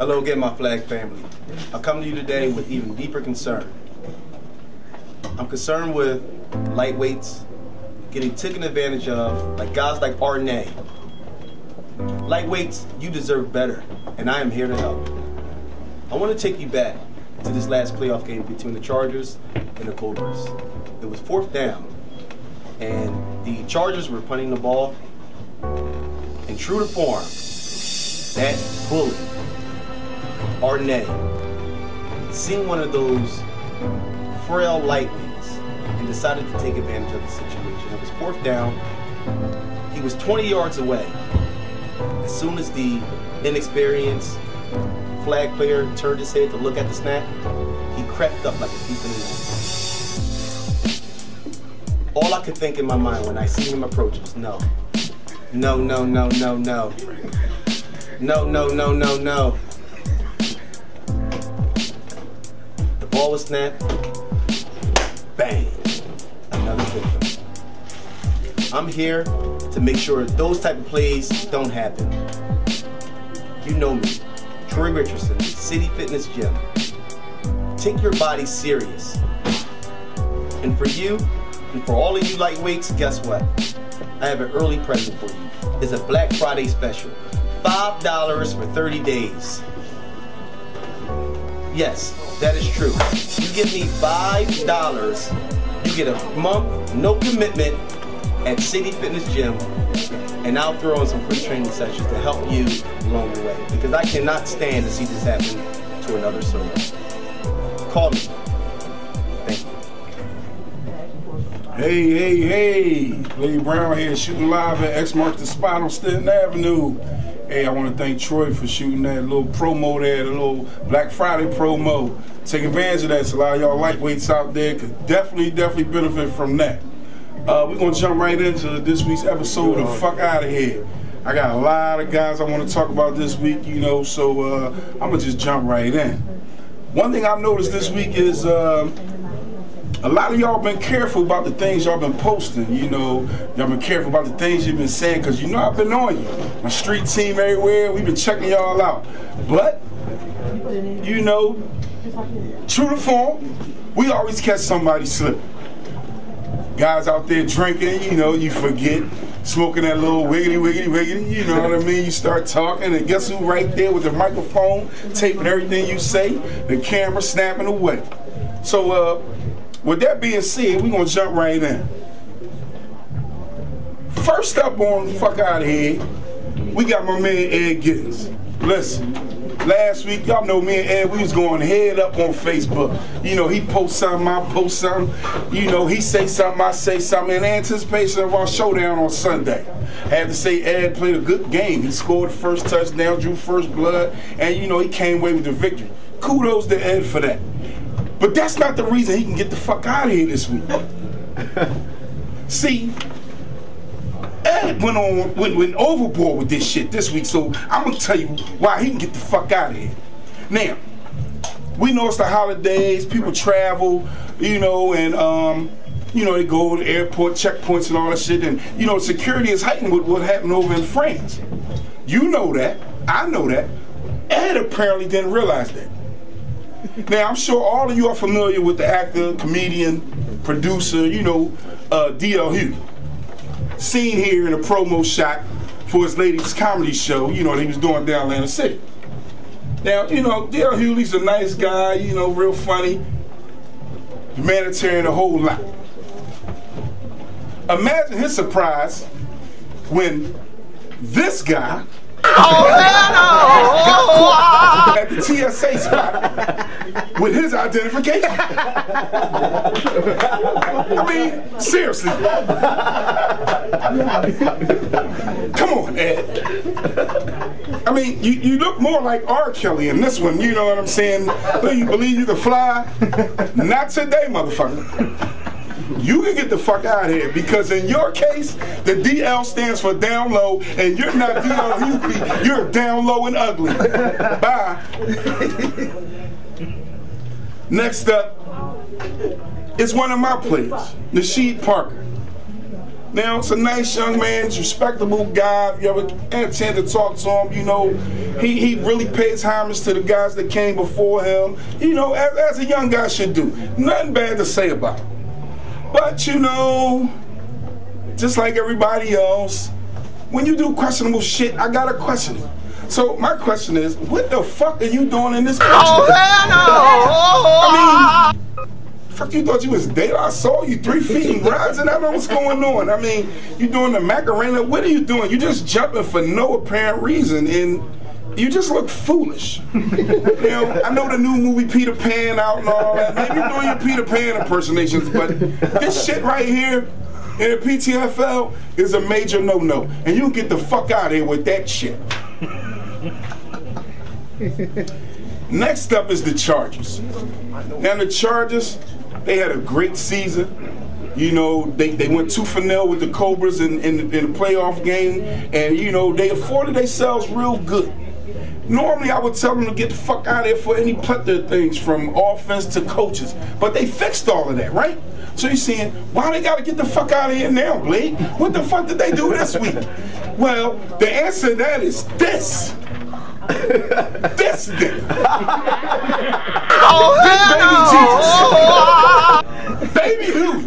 Hello again, my flag family. I come to you today with even deeper concern. I'm concerned with lightweights getting taken advantage of, like guys like Arnay. Lightweights, you deserve better, and I am here to help. I want to take you back to this last playoff game between the Chargers and the Cobras. It was 4th down, and the Chargers were punting the ball, and true to form, that bully, Arnay, seen one of those frail lightweights and decided to take advantage of the situation. It was 4th down. He was 20 yards away. As soon as the inexperienced flag player turned his head to look at the snap, he crept up like a thief in the night. All I could think in my mind when I see him approach was no. No, no, no, no, no. No, no, no, no, no. The ball was snapped. Bang. Another victim. I'm here to make sure those type of plays don't happen. You know me, Troy Richardson, City Fitness Gym. Take your body serious. And for you, and for all of you lightweights, guess what? I have an early present for you. It's a Black Friday special. $5 for 30 days. Yes, that is true. You give me $5, you get a month, no commitment, at City Fitness Gym, and I'll throw in some free training sessions to help you along the way, because I cannot stand to see this happen to another soul. Call me. Thank you. Hey, Lady Brown here, shooting live at X marks the spot on Stanton Avenue. Hey, I want to thank Troy for shooting that little promo there, the little Black Friday promo. Take advantage of that, so a lot of y'all lightweights out there could definitely benefit from that. We're going to jump right into this week's episode of Fuck Outta Here. I got a lot of guys I want to talk about this week, you know, so I'm going to just jump right in. One thing I've noticed this week is a lot of y'all been careful about the things y'all been posting, you know. Y'all been careful about the things you've been saying, because you know I've been on you. My street team everywhere, we've been checking y'all out. But, you know, true to form, we always catch somebody slipping. Guys out there drinking, you know, you forget, smoking that little wiggity, you know what I mean? You start talking, and guess who right there with the microphone, taping everything you say, the camera snapping away. So, with that being said, we're going to jump right in. First up on Fuck Outta Here, we got my man Ed Gittens. Listen. Last week, y'all know me and Ed, we was going head up on Facebook. You know, he posts something, I post something. You know, he say something, I say something. In anticipation of our showdown on Sunday, I had to say Ed played a good game. He scored the first touchdown, drew first blood, and you know, he came away with the victory. Kudos to Ed for that. But that's not the reason he can get the fuck out of here this week. See, Ed went overboard with this shit this week, so I'm gonna tell you why he can get the fuck out of here. Now, we know it's the holidays, people travel, you know, and you know, they go to the airport, checkpoints and all that shit, and you know, security is heightened with what happened over in France. You know that, I know that. Ed apparently didn't realize that. Now, I'm sure all of you are familiar with the actor, comedian, producer, you know, DL seen here in a promo shot for his latest comedy show, you know, that he was doing down in Atlanta City. Now, you know, Dale Hewley's a nice guy, you know, real funny, humanitarian, a whole lot. Imagine his surprise when this guy got at the TSA spot with his identification. I mean, seriously. Come on, Ed. I mean, you look more like R. Kelly in this one, you know what I'm saying? Do you believe you can fly? Not today, motherfucker. You can get the fuck out of here, because in your case, the DL stands for down low, and you're not DL, you're down low and ugly. Bye. Next up is one of my players, Nasheed Parker. Now, it's a nice young man, he's a respectable guy. If you ever had a chance to talk to him, you know, he really pays homage to the guys that came before him, you know, as a young guy should do. Nothing bad to say about him. But, you know, just like everybody else, when you do questionable shit, I gotta question it. So my question is, what the fuck are you doing in this country? I mean, fuck you thought you was dating? I saw you 3 feet and rising. I don't know what's going on. I mean, you doing the Macarena? What are you doing? You just jumping for no apparent reason, and you just look foolish. You know, I know the new movie Peter Pan out and all that. Maybe you're doing your Peter Pan impersonations, but this shit right here in the Pttfl is a major no-no, and you can get the fuck out of here with that shit. Next up is the Chargers. Now the Chargers, they had a great season. You know, they went 2-0 with the Cobras in the playoff game, and you know, they afforded themselves real good. Normally I would tell them to get the fuck out of there for any plethora of things, from offense to coaches, but they fixed all of that, right? So you're saying, why they gotta get the fuck out of here now, Blake? What the fuck did they do this week? Well, the answer to that is this. This nigga. Big baby Jesus. Baby Huey.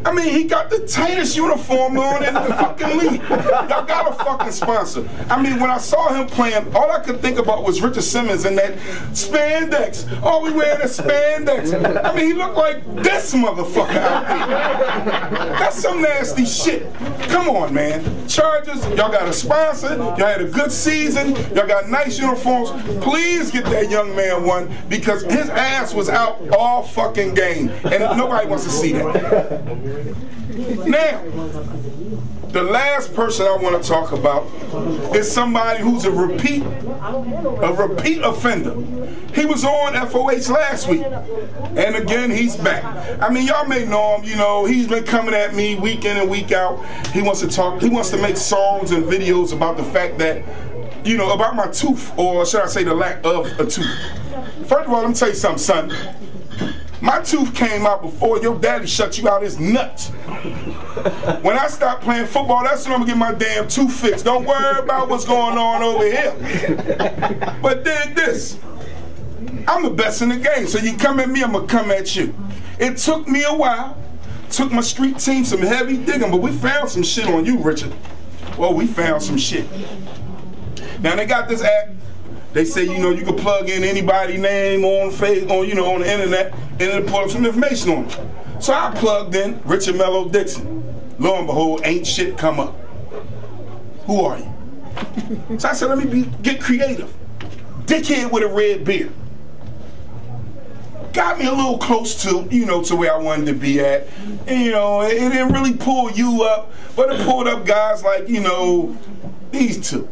I mean, he got the tightest uniform on in the fucking league. Y'all got a fucking sponsor. I mean, when I saw him playing, all I could think about was Richard Simmons and that spandex. Oh, we wearing the spandex. I mean, he looked like this motherfucker out there. That's some nasty shit. Come on, man. Chargers, y'all got a sponsor. Y'all had a good season. Y'all got nice uniforms. Please get that young man one, because his ass was out all fucking game, and nobody wants to see that. Now, the last person I want to talk about is somebody who's a repeat offender. He was on FOH last week, and again, he's back. I mean, y'all may know him, you know, he's been coming at me week in and week out. He wants to talk, he wants to make songs and videos about the fact that, you know, about my tooth, or should I say the lack of a tooth. First of all, let me tell you something, son. My tooth came out before your daddy shut you out his nuts. When I stop playing football, that's when I'm gonna get my damn tooth fixed. Don't worry about what's going on over here. But dig this. I'm the best in the game, so you come at me, I'm gonna come at you. It took me a while. Took my street team some heavy digging, but we found some shit on you, Richard. Well, we found some shit. Now they got this app. They say, you know, you can plug in anybody's name on Facebook, you know, on the internet, and it'll pull up some information on them. So I plugged in Richard Mello Dixon. Lo and behold, ain't shit come up. Who are you? So I said, let me get creative. Dickhead with a red beard. Got me a little close to, you know, to where I wanted to be at. And, you know, it didn't really pull you up, but it pulled up guys like, you know, these two.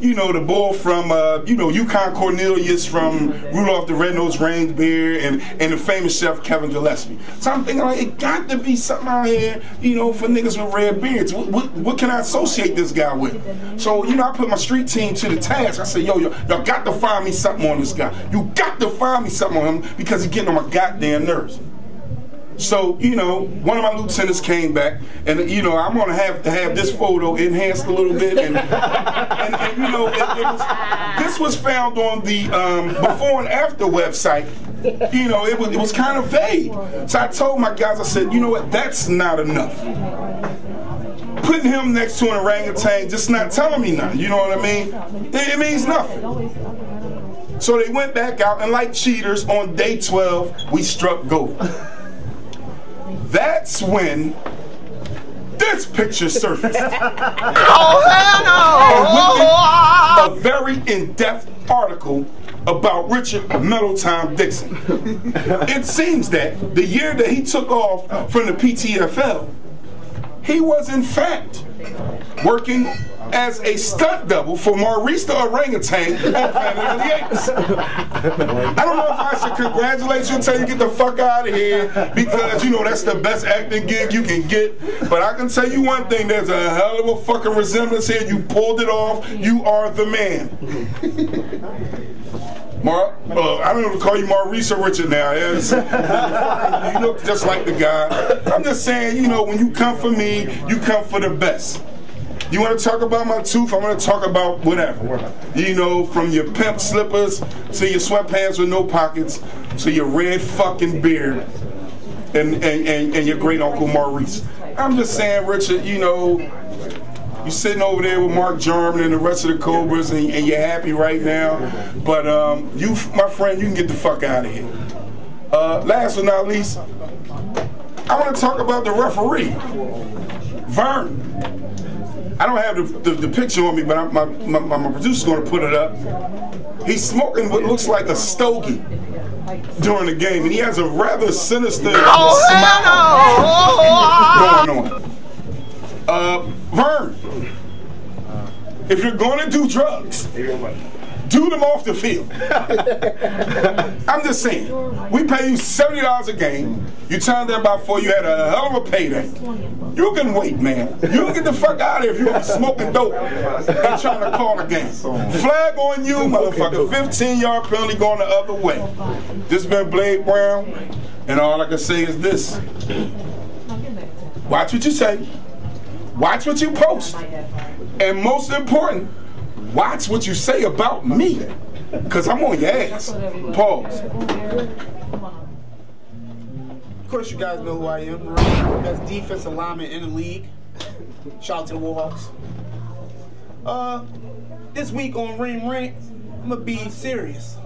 You know, the boy from, you know, Yukon Cornelius from Rudolph the Red-Nosed Reindeer, and the famous chef Kevin Gillespie. So I'm thinking, like, it got to be something out here, you know, for niggas with red beards. What can I associate this guy with? So, you know, I put my street team to the task. I said, yo, y'all got to find me something on this guy. You got to find me something on him, because he's getting on my goddamn nerves. So, you know, one of my lieutenants came back, and, you know, I'm going to have this photo enhanced a little bit, and you know, this was found on the before and after website. You know, it was kind of vague. So I told my guys, I said, you know what, that's not enough. Putting him next to an orangutan, just not telling me nothing, you know what I mean? It means nothing. So they went back out, and like cheaters, on day 12, we struck gold. That's when this picture surfaced. Oh, hell no! A very in-depth article about Richard Mellow Dixon. It seems that the year that he took off from the Pttfl, he was in fact working as a stunt double for Maurice the orangutan on Planet of the Apes. I don't know if I should congratulate you and tell you get the fuck out of here, because, you know, that's the best acting gig you can get. But I can tell you one thing, there's a hell of a fucking resemblance here. You pulled it off. You are the man. Mark, I don't know to call you Maurice or Richard now. Yes. You look just like the guy. I'm just saying, you know, when you come for me, you come for the best. You want to talk about my tooth? I want to talk about whatever. You know, from your pimp slippers to your sweatpants with no pockets to your red fucking beard and your great uncle Maurice. I'm just saying, Richard, you know, you're sitting over there with Mark Jarman and the rest of the Cobras, and you're happy right now. But you, my friend, you can get the fuck out of here. Last but not least, I want to talk about the referee, Vern. I don't have the picture on me, but my producer's going to put it up. He's smoking what looks like a stogie during the game, and he has a rather sinister smile going on. Vern, if you're going to do drugs, do them off the field. I'm just saying, we pay you $70 a game. You turned that about 4, you had a hell of a payday. You can wait, man. You can get the fuck out of here if you're gonna be smoking dope and trying to call a game. Flag on you, motherfucker. 15-yard penalty going the other way. This been Blade Brown, and all I can say is this. Watch what you say. Watch what you post. And most important, watch what you say about me, because I'm on your ass. Pause. Of course, you guys know who I am. Best defensive lineman in the league. Shout out to the Warhawks. This week on Ring Rant, I'm going to be serious.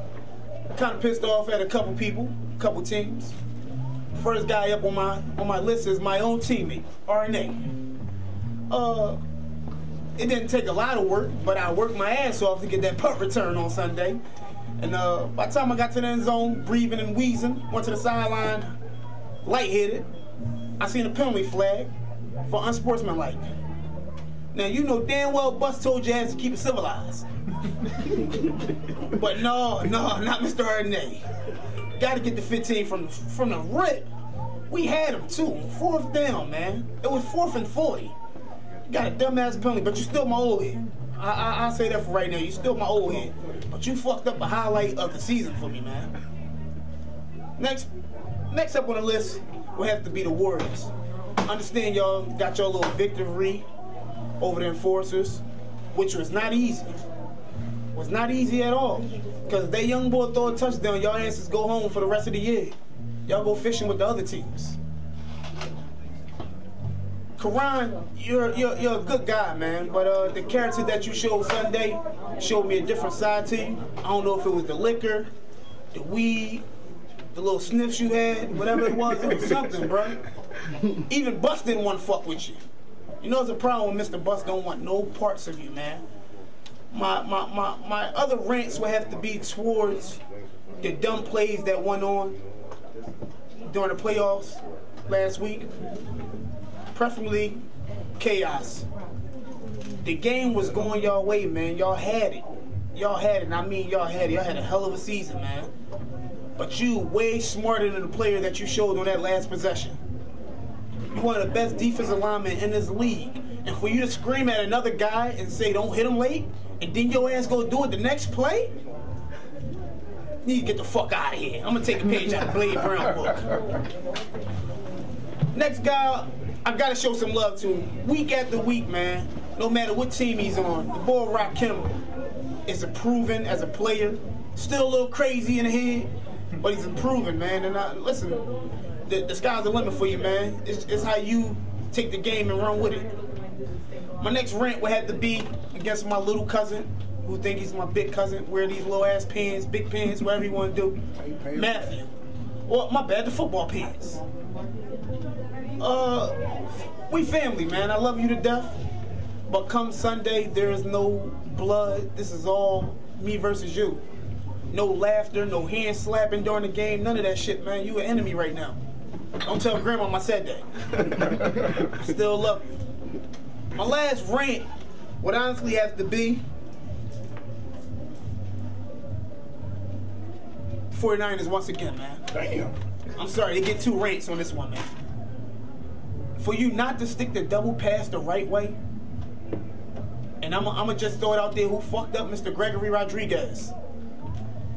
Kind of pissed off at a couple people, a couple teams. First guy up on my list is my own teammate, RNA. It didn't take a lot of work, but I worked my ass off to get that punt return on Sunday. And by the time I got to the end zone, breathing and wheezing, went to the sideline, lightheaded, I seen a penalty flag for unsportsmanlike. Now, you know damn well Bus told your ass to keep it civilized. But no, not Mr. Arnay. Got to get the 15 from the rip. We had him too. 4th down, man. It was 4th and 40. Got a dumbass penalty, but you still my old head. I'll say that for right now. You still my old head. But you fucked up a highlight of the season for me, man. Next up on the list will have to be the Warriors. Understand y'all got your little victory over the Enforcers, which was not easy. Was not easy at all. Because if that young boy throw a touchdown, y'all asses go home for the rest of the year. Y'all go fishing with the other teams. Karan, you're a good guy, man, but the character that you showed Sunday showed me a different side to you. I don't know if it was the liquor, the weed, the little sniffs you had, whatever it was something, bro. Even Bus didn't want to fuck with you. You know, it's a problem when Mr. Bus don't want no parts of you, man. My other rants would have to be towards the dumb plays that went on during the playoffs last week. Preferably chaos. The game was going y'all way, man. Y'all had it. Y'all had it, and I mean y'all had it. Y'all had a hell of a season, man. But you way smarter than the player that you showed on that last possession. You're one of the best defensive linemen in this league. And for you to scream at another guy and say don't hit him late, and then your ass go do it the next play? You need to get the fuck out of here. I'm gonna take a page out of Blade Brown book. Next guy, I gotta show some love to him. Week after week, man. No matter what team he's on, the boy Rakim is improving as a player. Still a little crazy in the head, but he's improving, man. And listen, the sky's the limit for you, man. It's how you take the game and run with it. My next rant would have to be against my little cousin, who think he's my big cousin, wear these little ass pants, big pants, whatever you want to do. Matthew. Well, my bad, the football pants. We family, man. I love you to death. But come Sunday, there is no blood. This is all me versus you. No laughter, no hand slapping during the game. None of that shit, man. You an enemy right now. Don't tell Grandma I said that. I still love you. My last rant would honestly have to be 49ers once again, man. Damn. I'm sorry, they get 2 rants on this one, man. For you not to stick the double pass the right way, and I'm gonna just throw it out there, who fucked up Mr. Gregory Rodriguez.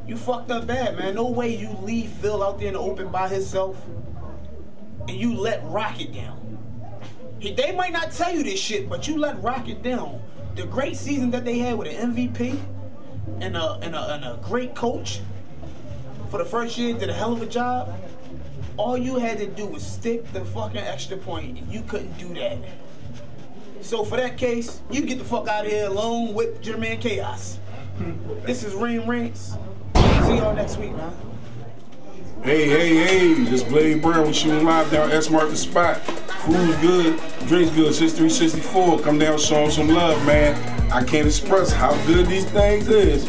You fucked up bad, man. No way you leave Phil out there in the open by himself and you let Rocket down. They might not tell you this shit, but you let Rocket down. The great season that they had with an MVP and a great coach for the first year, did a hell of a job. All you had to do was stick the fucking extra point, and you couldn't do that. So for that case, you get the fuck out of here alone with Jermaine Chaos. This is Reem Rings. See y'all next week, man. Hey, this Blade Brown. We shooting live down S-Mark the spot. Food's good, drinks good, since 364. Come down, show them some love, man. I can't express how good these things is.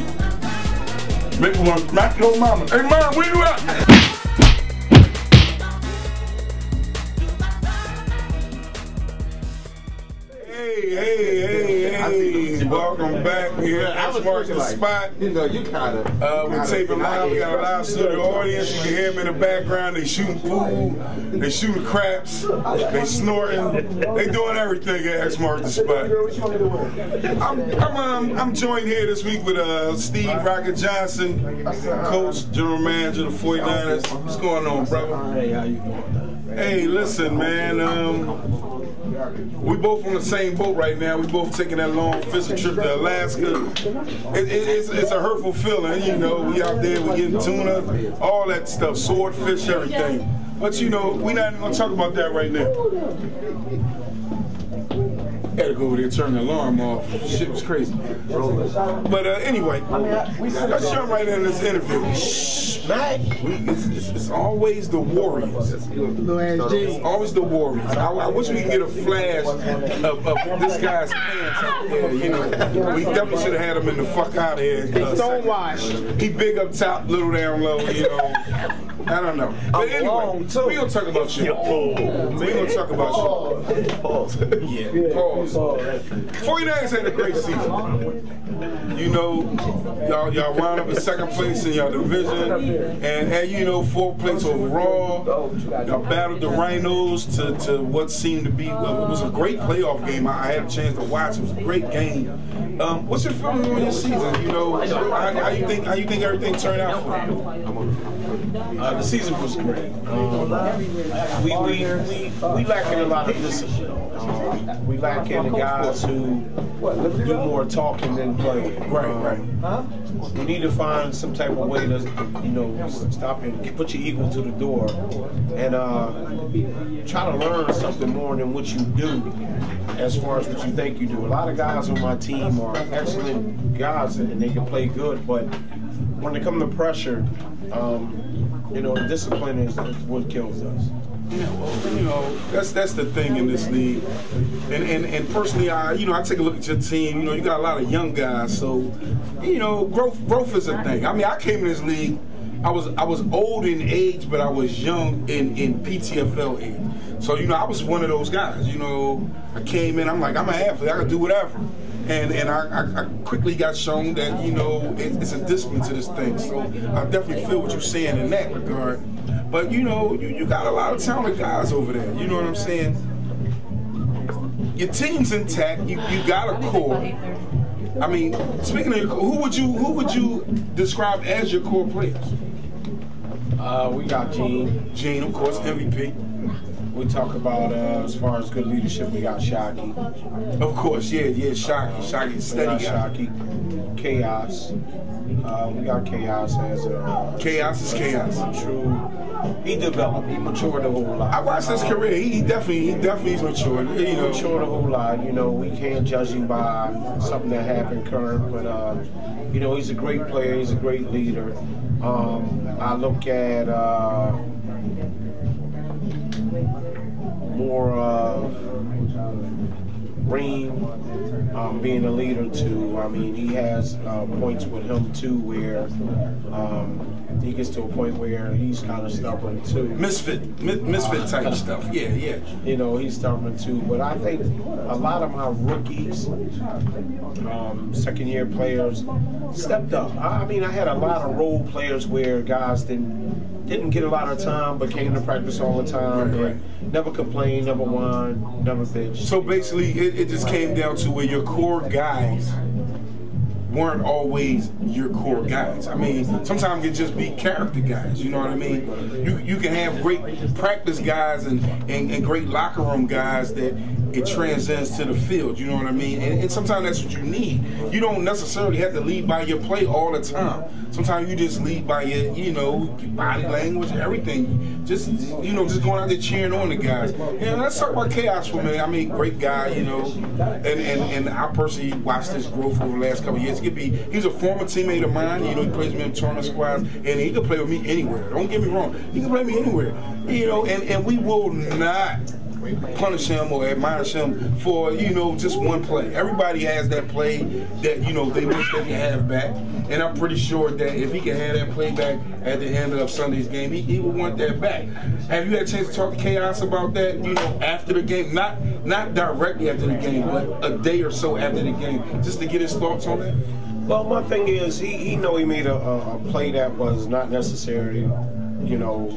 Make me want to smack your mama. Hey, mom, where you at? Hey, welcome back here at S-Mark the spot. You know, you kind of. We're taping live. We got a live studio audience. You can hear them in the background. They shooting pool. They shooting craps. They snorting. They doing everything at S-Mark the spot. I'm joined here this week with Steve Rocket Johnson, coach, general manager of the 49ers. What's going on, brother? Hey, how you doing? Hey, listen, man. We both on the same boat right now. We both taking that long fishing trip to Alaska. It's a hurtful feeling, you know. We out there, we getting tuna, all that stuff, swordfish, everything. But you know, we're not even gonna talk about that right now. Gotta go over there and turn the alarm off. Shit was crazy. But anyway, let's jump right into this interview. Shh, man. It's always the Warriors. It's always the Warriors. I wish we could get a flash of this guy's pants out there. You know, we definitely should have had him in the fuck out of here. Stonewash. He big up top, little down low. You know. I don't know. But anyway, we gonna talk about you. We gonna talk about you. Pause. Yeah, pause. 49ers had a great season. You know, y'all wound up in second place in your division, and you know, fourth place overall. Y'all battled the Rhinos to what seemed to be it was a great playoff game. I had a chance to watch. It was a great game. What's your feeling on your season? You know, how you think everything turned out for you? The season was great. We lacking a lot of discipline. We lacking the guys who do more talking than playing. Right. We need to find some type of way to, you know, stop and put your ego to the door and try to learn something more than what you do as far as what you think you do. A lot of guys on my team are excellent guys and they can play good, but when it comes to pressure, you know, discipline is what kills us. Yeah, well, you know, that's the thing in this league. And personally, I take a look at your team. You know, you got a lot of young guys, so you know, growth is a thing. I mean, I came in this league. I was old in age, but I was young in Pttfl age. So you know, I was one of those guys. You know, I came in. I'm like, I'm an athlete. I can do whatever. And I quickly got shown that, you know, it's a discipline to this thing. So I definitely feel what you're saying in that regard. But, you know, you got a lot of talented guys over there. You know what I'm saying? Your team's intact. You got a core. I mean, speaking of your core, who would you describe as your core players? We got Gene. Gene, of course, MVP. We talk about as far as good leadership, we got Shockey. Of course, yeah, Shockey, steady Shockey. Chaos. We got Chaos as a Chaos is Chaos. True. He developed. He matured a whole lot. I watched his career. He definitely is matured. You know, matured a whole lot. You know, we can't judge him by something that happened current, but you know, he's a great player. He's a great leader. I look at more of Reem being a leader too. I mean, he has points with him too where he gets to a point where he's kind of stubborn too. Misfit type stuff. Yeah. You know, he's stubborn too. But I think a lot of my rookies, second-year players, stepped up. I mean, I had a lot of role players where guys didn't get a lot of time, but came to practice all the time. Right. Never complained, never whined, never bitched. So basically, it just came down to where your core guys weren't always your core guys. I mean, sometimes it just be character guys, you know what I mean? You can have great practice guys and great locker room guys that it transcends to the field, you know what I mean? And sometimes that's what you need. You don't necessarily have to lead by your play all the time. Sometimes you just lead by your, you know, your body language, everything. Just, you know, just going out there cheering on the guys. You know, let's talk about Chaos for a minute. I mean, great guy, you know, and I personally watched his growth over the last couple of years. He's a former teammate of mine. You know, he plays with me in tournament squads, and he can play with me anywhere. Don't get me wrong. He can play with me anywhere. You know, and we will not punish him or admonish him for, you know, just one play. Everybody has that play that, you know, they wish they could have back. And I'm pretty sure that if he can have that play back at the end of Sunday's game, he would want that back. Have you had a chance to talk to Chaos about that, you know, after the game? Not directly after the game, but a day or so after the game, just to get his thoughts on that? Well, my thing is, he know he made a play that was not necessarily, you know,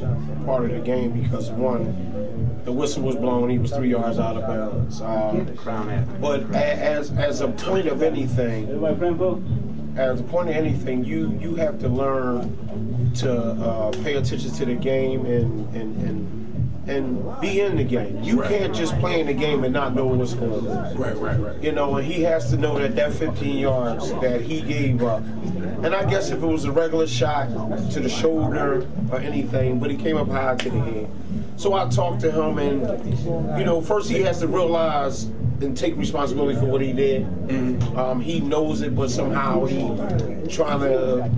part of the game because, one, the whistle was blown. He was 3 yards out of bounds. But as a point of anything, you have to learn to pay attention to the game and be in the game. You can't just play in the game and not know what's going on. Right. You know, and he has to know that 15 yards that he gave up. And I guess if it was a regular shot to the shoulder or anything, but he came up high to the head. So I talked to him, and, you know, first he has to realize and take responsibility for what he did. He knows it, but somehow he trying to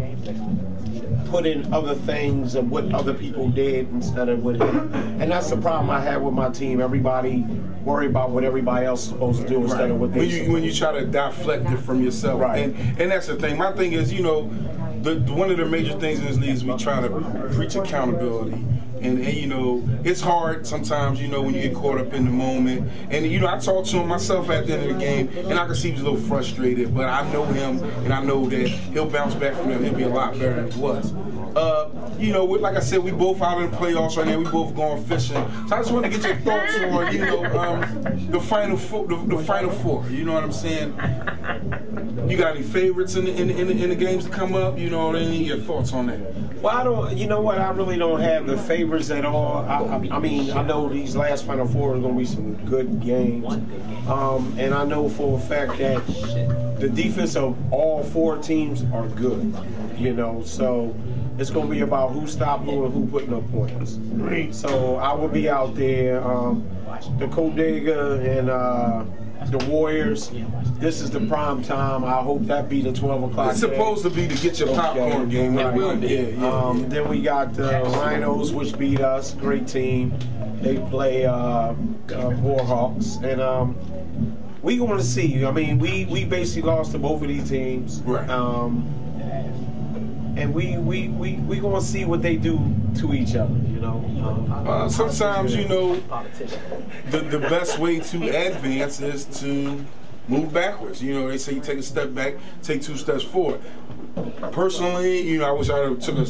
put in other things of what other people did instead of what him. And that's the problem I have with my team. Everybody worry about what everybody else is supposed to do instead of what they when you try to deflect it from yourself. Right. And that's the thing. My thing is, you know, one of the major things in this league is we try to preach accountability. And you know, it's hard sometimes, you know, when you get caught up in the moment. And, you know, I talked to him myself at the end of the game, and I could see he was a little frustrated, but I know him, and I know that he'll bounce back from him. He'll be a lot better than he was. You know, like I said, we both out in the playoffs right now. We both going fishing. So I just want to get your thoughts on, you know, the final four. You know what I'm saying? You got any favorites in the games to come up? You know, any your thoughts on that? Well, I don't. You know what? I really don't have the favorites at all. I mean, I know these last Final Four are going to be some good games, and I know for a fact that the defense of all four teams are good. You know, so it's going to be about who stopped who and who putting up points. So I will be out there. The Codega and the Warriors. This is the prime time. I hope that be the 12 o'clock. It's supposed to be to get your popcorn game. Right. It will be. Yeah. Then we got the Rhinos, which beat us. Great team. They play Warhawks. And we going to see. I mean, we basically lost to both of these teams. Right. And we going to see what they do to each other, you know. Sometimes, you know, the best way to advance is to move backwards. You know, they say you take a step back, take 2 steps forward. Personally, you know, I wish I would have took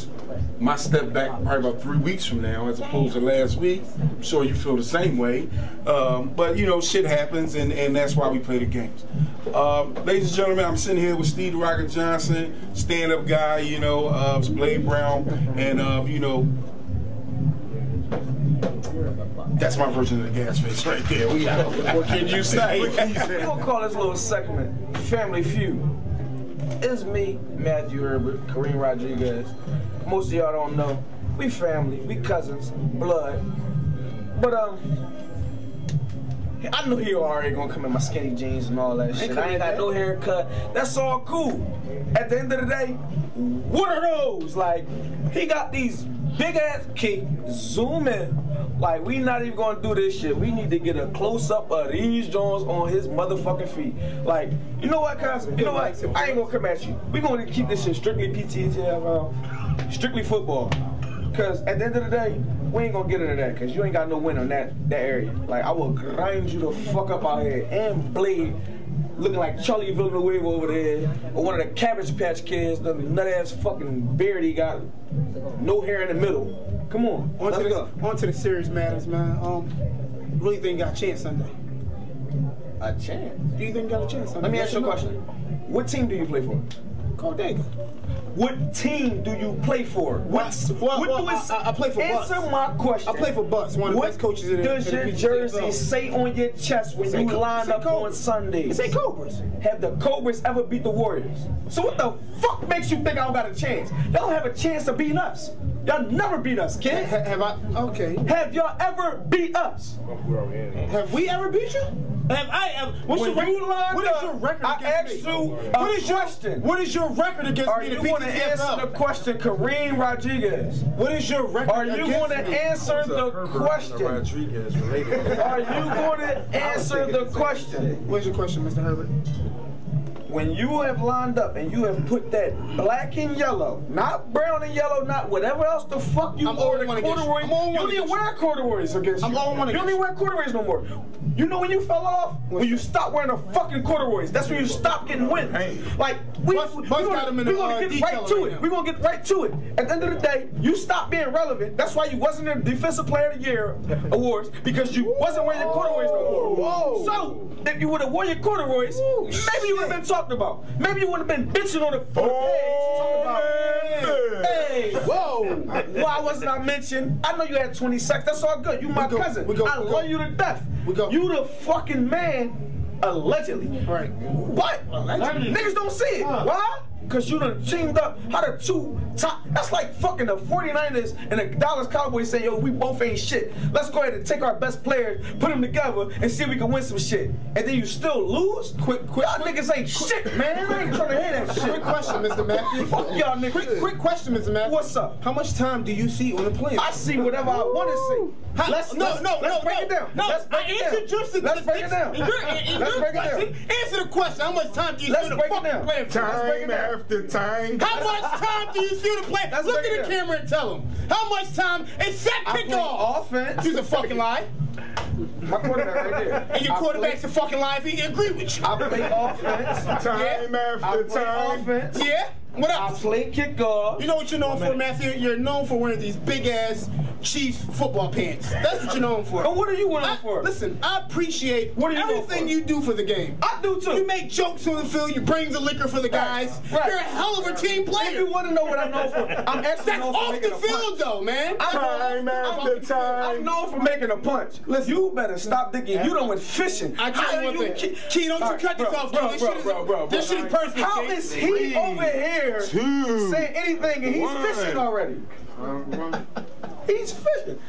my step back probably about 3 weeks from now as opposed to last week. I'm sure you feel the same way. But, you know, shit happens, and that's why we play the games. Ladies and gentlemen, I'm sitting here with Steve the Rocket Johnson, stand-up guy, you know, Blade Brown, and, you know, that's my version of the gas face right there. What can you say? We're going to call this little segment Family Feud. It's me, Matthew Herbert, Kareem Rodriguez. Most of y'all don't know. We family, we cousins, blood. But I know he already gonna come in my skinny jeans and all that shit. I ain't got no haircut. That's all cool. At the end of the day, what are those? Like, he got these big ass kick, zoom in. Like, we not even gonna do this shit. We need to get a close up of these Jones on his motherfucking feet. Like, you know what, cuz? You know what? I ain't gonna come at you. We gonna keep this shit strictly PTFL, strictly football. Cause at the end of the day, we ain't gonna get into that. Cause you ain't got no win on that area. Like, I will grind you the fuck up out here. And Blade looking like Charlie Villanueva over there, or one of the Cabbage Patch Kids, the nut ass fucking beard he got, no hair in the middle. Come on, on to the serious matters, man. Really think got a chance Sunday. A chance? Do you think you got a chance? Let me ask you a question. What team do you play for? Codega. What team do you play for? I play for Bus. Answer my question. I play for Bus, one of the best coaches in the What does your jersey PTFL. say on your chest when you line up on Sundays? Say Cobras. Have the Cobras ever beat the Warriors? So what the fuck makes you think I don't got a chance? Y'all have a chance of beating us. Y'all never beat us, kid. Have I? Okay. Have y'all ever beat us? Have we ever beat you? Have I ever? What's your record? What is your record I against asked me? you What is your question. What is your record against Are me? you in the going to answer the question, Kareem Rodriguez? What is your record? Are you going to me? answer the question? Are you going to answer the question? What's your question, Mr. Herbert? When you have lined up and you have put that black and yellow, not brown and yellow, not whatever else the fuck you wore, the corduroy. You don't even wear corduroys against you. You don't even wear corduroys no more. You know when you fell off? When you stopped wearing the fucking corduroys. That's when you stopped getting wins. Like, we're gonna get right to it. We're gonna get right to it. At the end of the day, you stopped being relevant. That's why you wasn't in the Defensive Player of the Year awards, because you wasn't wearing your corduroys no more. Whoa. So, if you would have worn your corduroys, maybe you would have been talked about. Maybe you would have been bitching on the page talking about, hey, whoa, why wasn't I mentioned? I know you had 20 seconds. That's all good. You my cousin. I love you to death. You the fucking man, allegedly. Right. But niggas don't see it. Why? Because you done teamed up. How the two top? That's like fucking the 49ers and the Dallas Cowboys saying, yo, we both ain't shit. Let's go ahead and take our best players, put them together, and see if we can win some shit. And then you still lose? Y'all niggas ain't shit, man. I ain't trying to hear that shit. Quick question, Mr. Matthews. Fuck y'all niggas. Quick question, Mr. Matthews. What's up? How much time do you see on the plane? I see whatever I want to see. Let's break it down. Let's break it down. Let's break it down. Let's break it down. Answer the question. How much time do you see the fucking plane? Time after time. How much time do you see the plane? Look at the camera and tell them. How much time? It's set kickoff. Offense. You's a fucking lie. My quarterback right there. And your quarterback's a fucking lie if he agree with you. I play offense. Time after time. Offense. Yeah? What I else? play kickoff. You know what you're known for, Matthew? You're known for wearing these big-ass Chiefs football pants. That's what you're known for. But what are you known for? Listen, I appreciate everything you do for the game. I do too. You make jokes on the field. You bring the liquor for the guys. Right. You're a hell of a team player. If you want to know what I'm known for, I'm actually That's known for off making the a field, punch. though, man. Time after time. I'm known for making a punch. Listen, you better stop thinking you done went fishing. I tell you one thing. Key, don't you cut yourself, bro. This shit is personal. How is he over here saying anything and he's fishing already? He's fishing.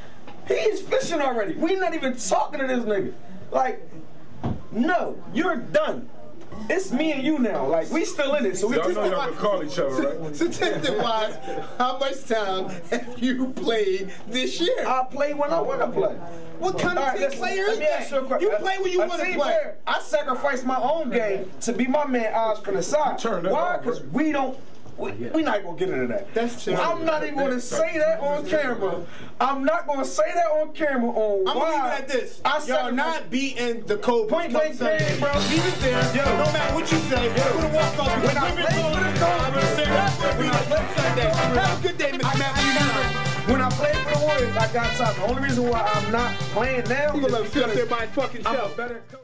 He's fishing already. We not even talking to this nigga. Like, no, you're done. It's me and you now. Like, we still in it. So we Y'all know y'all can call each other, right? Statistic-wise, how much time have you played this year? I play when I want to play. What kind of team player is that? You play when you want to play. I sacrifice my own game to be my man eyes from the side. Why? Because we don't. We're not going to get into that. That's true. I'm not even going to say that on camera. I'm not going to say that on camera on why. I'm going to leave it at this. Y'all not beating the Cobras. Point blank game, bro. Leave it there. Yo. No matter what you say, you're going to walk off. When I play for the Cobras, have a good day, Mr. Matthews. When I played for the Warriors, I got time. The only reason why I'm not playing now is because sit up there by fucking I'm self. a better coach.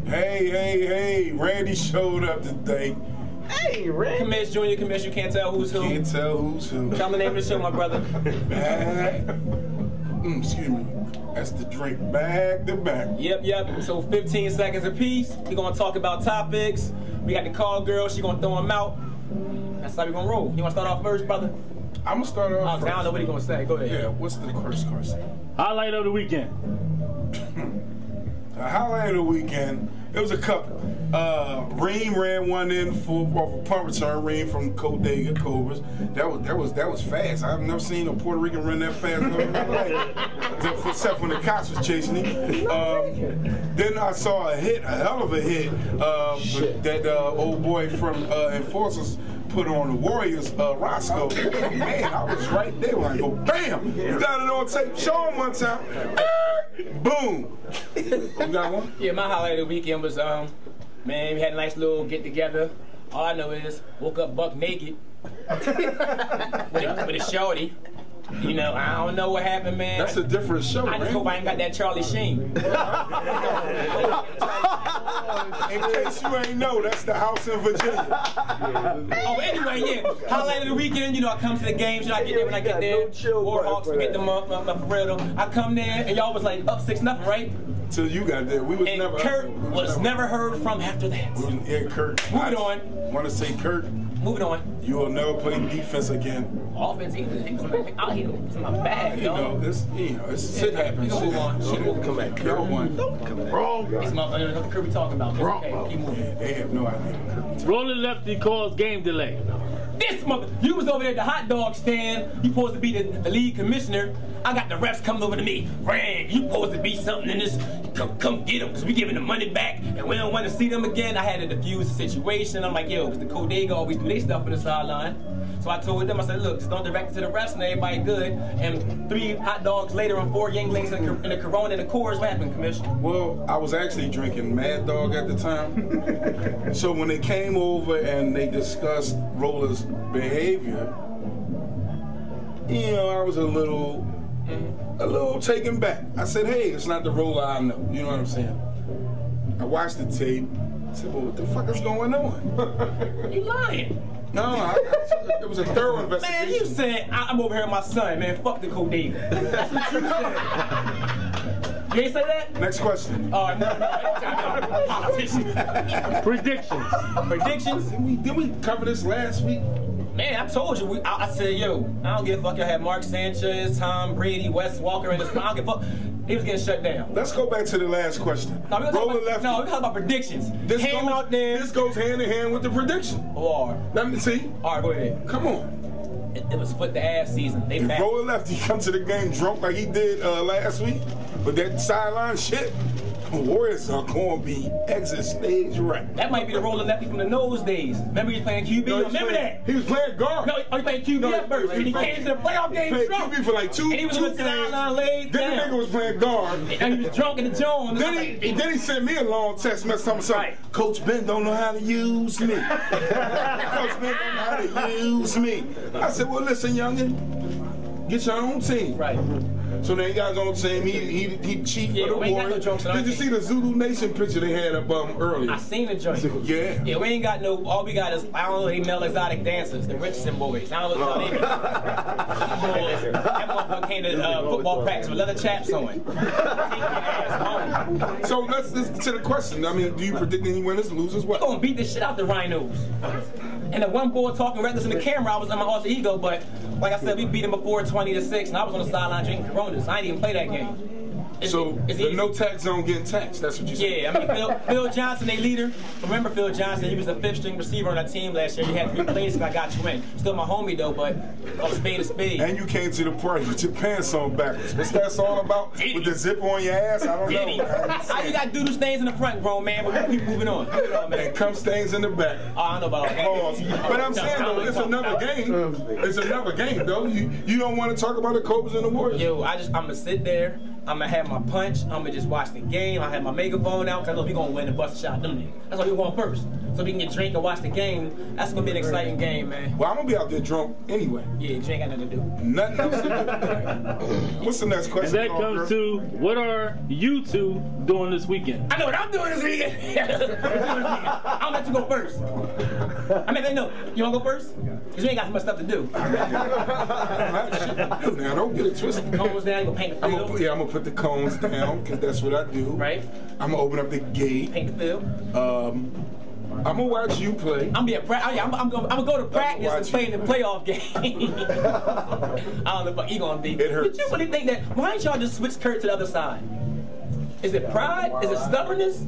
Hey, Randy showed up today. Hey, Randy. Commish Junior, Commish, you can't tell who's who. Can't tell who's who. Tell me the name of the show, my brother. Back. Excuse me. That's the drink back to back. Yep. So 15 seconds apiece. We're going to talk about topics. We got the call girl. She going to throw them out. That's how we going to roll. You want to start off first, brother? I'm going to start off first. I don't know what he's going to say. Go ahead. Yeah, what's the first question? Highlight of the weekend. The highlight of the weekend, it was a couple. Reem ran one in for a punt return. Reem from Codega Cobras. That was fast. I've never seen a Puerto Rican run that fast in my life, except when the cops was chasing him. Then I saw a hell of a hit that old boy from Enforcers put on the Warriors, Roscoe. Man, I was right there when I go, bam! You got it on tape. Show him one time. Boom. You got one? Yeah, my highlight of the weekend was Man, we had a nice little get together. All I know is woke up buck naked with a shorty. You know, I don't know what happened, man. That's a different show, I just hope I ain't got that Charlie Sheen. In case you ain't know, that's the house in Virginia. Oh, anyway, yeah. Highlight of the weekend, you know, I come to the games, you know, I get there when I get there. Warhawks, forget them up, for real. I come there, and y'all was like up 6-0, right? Till you got there, we was and never. Kurt was never heard from after that. Yeah, Kurt. Moving on. Want to say, Kurt? Moving on. You will never play defense again. Offense either. I'll hit him. It's in my bag, You know, it's shit happens. Move on. Come back. Y'all won. Wrong. It's my Kirby talking about. It's okay. Keep moving. They have no idea what Kirby. Rolling lefty calls game delay. This mother, you was over there at the hot dog stand. You supposed to be the league commissioner. I got the refs coming over to me. Rang, you supposed to be something in this. Come get them, because we giving the money back, and we don't want to see them again. I had to diffuse the situation. I'm like, yo, because the Codega always do their stuff on the sideline. So I told them, I said, look, just don't direct it to the refs and everybody good. And 3 hot dogs later and 4 Yinglings and the Corona and the Coors, what happened, Commissioner? Well, I was actually drinking Mad Dog at the time. So when they came over and they discussed Roller's behavior, you know, I was a little taken back. I said, hey, it's not the Roller I know. You know what I'm saying? I watched the tape. I said, well, what the fuck is going on? You lying. No, it was a thorough investigation. Man, you said, I'm over here with my son, man. Fuck the Codega. That's what you said. You ain't say that? Next question. All right, politician. Predictions? Didn't we cover this last week? Man, I told you. I said, yo, I don't give a fuck. I had Mark Sanchez, Tom Brady, Wes Walker, and this. I don't give a fuck. He was getting shut down. Let's go back to the last question. No, we're talking about predictions. This goes hand in hand with the prediction. Or let me see. All right, go ahead. Come on. It was foot the ass season. They if Roller Lefty come to the game drunk like he did last week with that sideline shit, Warriors are going to be exit stage right. That might be the Roller Lefty from the nose days. Remember he was playing QB? No, remember that? He was playing guard. No, he played QB at first. When he came to the playoff game, he played drunk. QB for like two And he was on the sideline laid down. Then the nigga was playing guard. And he was drunk in the Jones. Then he sent me a long text message telling me something. Coach Ben don't know how to use me. Coach Ben don't know how to use me. I said, well, listen, youngin', get your own team. Right. So then he got his own team. He chief for the Warriors. Did you see the Zulu Nation picture they had up earlier? I seen the joint. Yeah. Yeah, we ain't got no. All we got is I don't know. They male exotic dancers, the Richardson boys. I don't know what they mean. Boys. That motherfucker came to football practice with leather chaps on. So let's get to the question. I mean, do you predict any winners, losers? What? We're gonna beat the shit out the Rhinos. And the one boy talking reckless in the camera, I was on my alter ego, but like I said, we beat him before 20-6, and I was on the sideline drinking Coronas. I didn't even play that game. So the no tax zone getting taxed. That's what you said. Yeah, I mean Phil Johnson, their leader. Remember Phil Johnson? He was the 5th string receiver on our team last year. He had 3 plays, so I got you in. Still my homie though, but a spade a spade. And you came to the party with your pants on backwards. What's that all about? With the zip on your ass? I don't know. How you got doodle stains in the front, grown man? But we keep moving on. Man. And cum stains in the back. Oh, I don't know about all that. But I'm saying though, it's another game. It's another game though. You don't want to talk about the Cobras and the Warriors. Yo, I'm gonna sit there. I'm gonna have my punch. I'm gonna just watch the game. I have my megaphone out because I know we gonna win and bust a shot them niggas. That's what we want first. So we can get drink and watch the game. That's gonna be an exciting game, man. Well, I'm gonna be out there drunk anyway. Yeah, you ain't got nothing to do. Nothing else to do. What's the next question? And that comes to what are you two doing this weekend? I know what I'm doing this weekend. I'll let you go first. I mean, they know. You wanna go first? Cause you ain't got so much stuff to do. Now don't get it twisted. Cones down, you gonna paint the field. I'm gonna put the cones down because that's what I do. Right. I'm gonna open up the gate. Paint the field. I'm gonna watch you play. I'm gonna go to practice and play in the playoff game. I don't know what you gonna be. It hurts. Did you really think that? Why ain't y'all just switch Kurt to the other side? Is it pride? Is it stubbornness?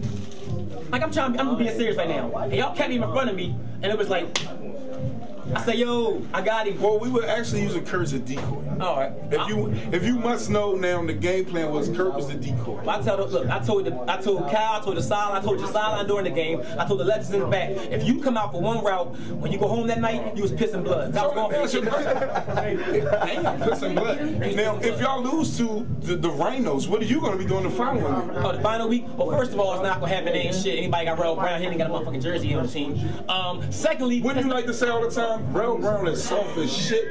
Like I'm being serious right now. And y'all kept him in front of me, and it was like, I say, yo, I got him. Well, we were actually using Kurt as a decoy. All right. If you must know now, the game plan was Kurt was the decoy. I told Cal, I told the sideline, I told your sideline during the game, I told the legends in the back. If you come out for one route, when you go home that night, you was pissing blood. I was going Damn, pissing blood. Now, if y'all lose to the Rhinos, what are you going to be doing the following week? Oh, the final week? Well, first of all, it's not going to happen. Ain't shit. Anybody got Rel Brown? He ain't got a motherfucking jersey on the team. Secondly, What do you like to say all the time? Rel Brown is soft as shit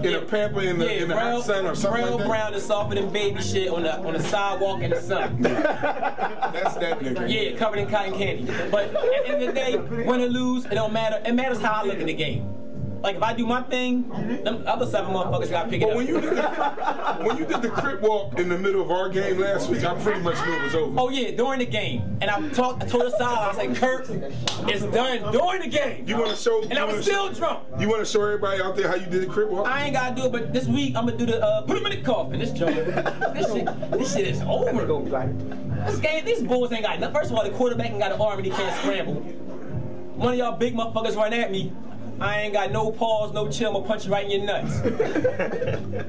in a pamper in the hot sun or something Rel like that? Brown is softer than baby shit on the sidewalk in the sun. That's that nigga. Yeah, covered in cotton candy. But at the end of the day, win or lose, it don't matter. It matters how I look in the game. Like, if I do my thing, them other 7 motherfuckers gotta pick it up. When you did the crip walk in the middle of our game last week, I pretty much knew it was over. Oh yeah, during the game. And I told the sideline, I said, Kurt, it's done during the game. You want to show? And I was still drunk. You want to show everybody out there how you did the crip walk? I ain't gotta do it, but this week I'm gonna do the put him in the coffin. This joke. This shit is over. This game, these bulls ain't got nothing. First of all, the quarterback ain't got an arm and he can't scramble. One of y'all big motherfuckers run at me. I ain't got no pause, no chill, I'll punch you right in your nuts.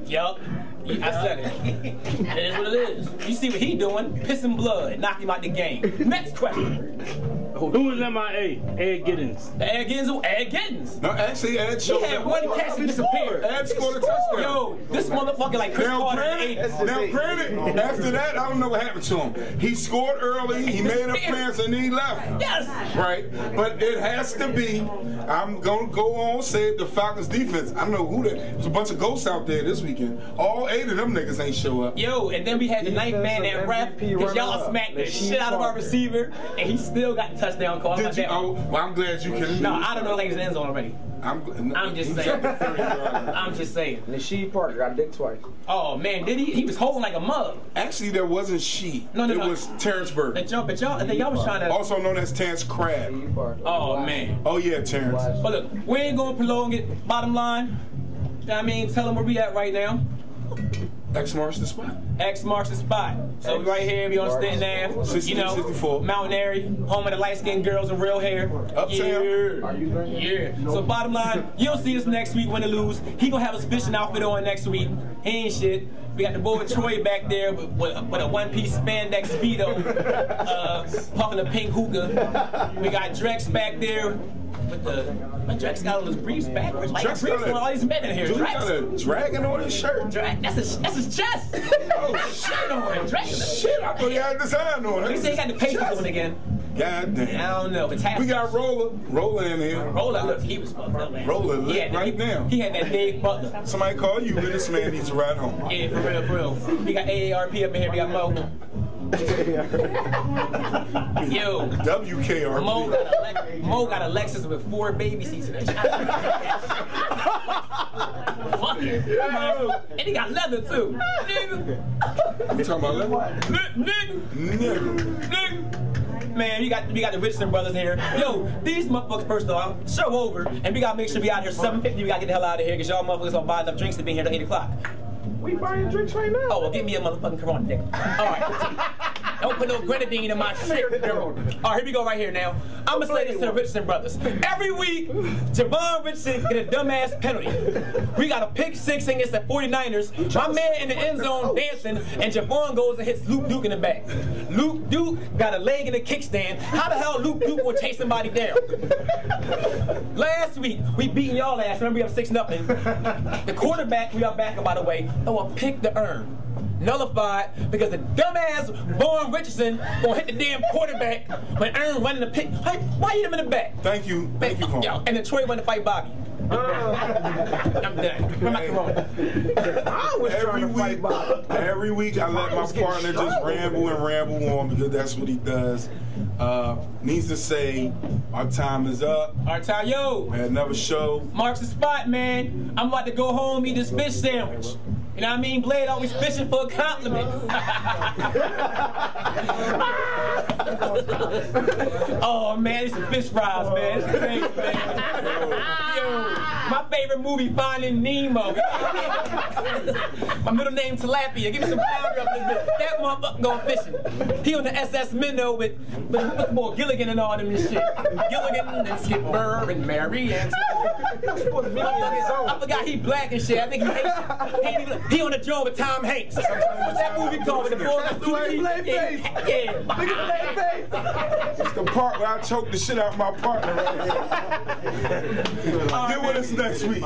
Yup. I said it. It is what it is. You see what he doing? Pissing blood. Knock him out the game. Next question. Who is MIA? Ed Giddens. Ed Giddens. No, actually, Ed showed He had one catch and disappeared. Ed scored a touchdown. Yo, this motherfucker like Chris Carter in the 80s. Now, granted, after that, I don't know what happened to him. He scored early, he made up plans, and he left. Yes. Right? But it has to be, I'm going to go on say it, the Falcons defense. I don't know who that. There's a bunch of ghosts out there this weekend. All 8 of them niggas ain't show up. Yo, and then we had the 9th man at ref because y'all smacked the shit out of our receiver, and he still got the touchdown call. Did you? Oh, well, I'm glad you can. No, I don't know like his end zone already. I'm just saying. I'm just saying. Nasheed Parker got dick twice. Oh man, did he? He was holding like a mug. Actually, there wasn't she. No. It was Terrence Bird. But y'all was trying to. Also known as Terrence Crab. Oh man. Oh yeah, Terrence. But look, we ain't gonna prolong it. Bottom line, you know what I mean, tell them where we at right now. X marks the spot. X marks the spot. So we right here, we on Stanton Ave. 64. Mountain Airy, home of the light-skinned girls and real hair. Uptown. Yeah. So bottom line, you'll see us next week win or lose. He gonna have his fishing outfit on next week. He ain't shit. We got the boy Troy back there with a one-piece spandex speedo, puffing a pink hookah. We got Drex back there. But Drex got all his briefs backwards. Why got briefs on all these men in here? Dude got a dragon on his shirt. That's his chest. Oh shit on him. Shit, I thought he had a design on it. He said he got the papers on again. God damn. I don't know. We got Roller in here. Roller, look, he was fucked up, man. Roller lit right now. He had that Dave Butler. Somebody call you, but this man needs to ride home. Yeah, for real. We got AARP up in here. We got Mo. Yo, WKRP. Mo got a Lexus with 4 baby seats in it. Fuck it. And he got leather too. Nigga. You talking about leather? Nigga. Man, we got the Richardson brothers here. Yo, these motherfuckers, first off, show over, and we gotta make sure we out here 7:50. We gotta get the hell out of here because y'all motherfuckers don't buy enough drinks to be here till 8 o'clock. We buying drinks right now. Oh, well, give me a motherfucking Corona, nigga. All right. Don't put no grenadine in my shit. All right, here we go right here now. I'm going to say this to the Richardson brothers. Every week, Javon Richardson get a dumbass penalty. We got a pick 6 against the 49ers. My man in the end zone dancing, and Javon goes and hits Luke Duke in the back. Luke Duke got a leg in the kickstand. How the hell Luke Duke will chase somebody down? Last week, we beating y'all ass. Remember, we have 6-0. The quarterback, we are back, by the way, throw a pick to earn. Nullified because the dumbass Vaughn Richardson gonna hit the damn quarterback when Aaron running the pick. Why hit him in the back? Thank you, Vaughn. And then Troy went to fight Bobby. I'm done. Where my Corona? Every week I let my partner just ramble on because that's what he does. Needs to say our time is up. Our time, yo. We had another show. Marks the spot, man. I'm about to go home, eat this fish sandwich. You know what I mean? Blade always fishing for a compliment. Oh man, it's some fish fries, man. It's crazy, man. Yo. My favorite movie, Finding Nemo. My middle name, Tilapia. Give me some flounder up this bitch. That motherfucker going fishing. He on the SS Minnow with more Gilligan and all them and shit. Gilligan and Skipper and Mary and I forgot he black and shit. I think he Haitian. He on the joint with Tom Hanks. What's that movie called? With the boy with face. Yeah. Look at the face. It's the part where I choke the shit out of my partner right here. Get with us next week.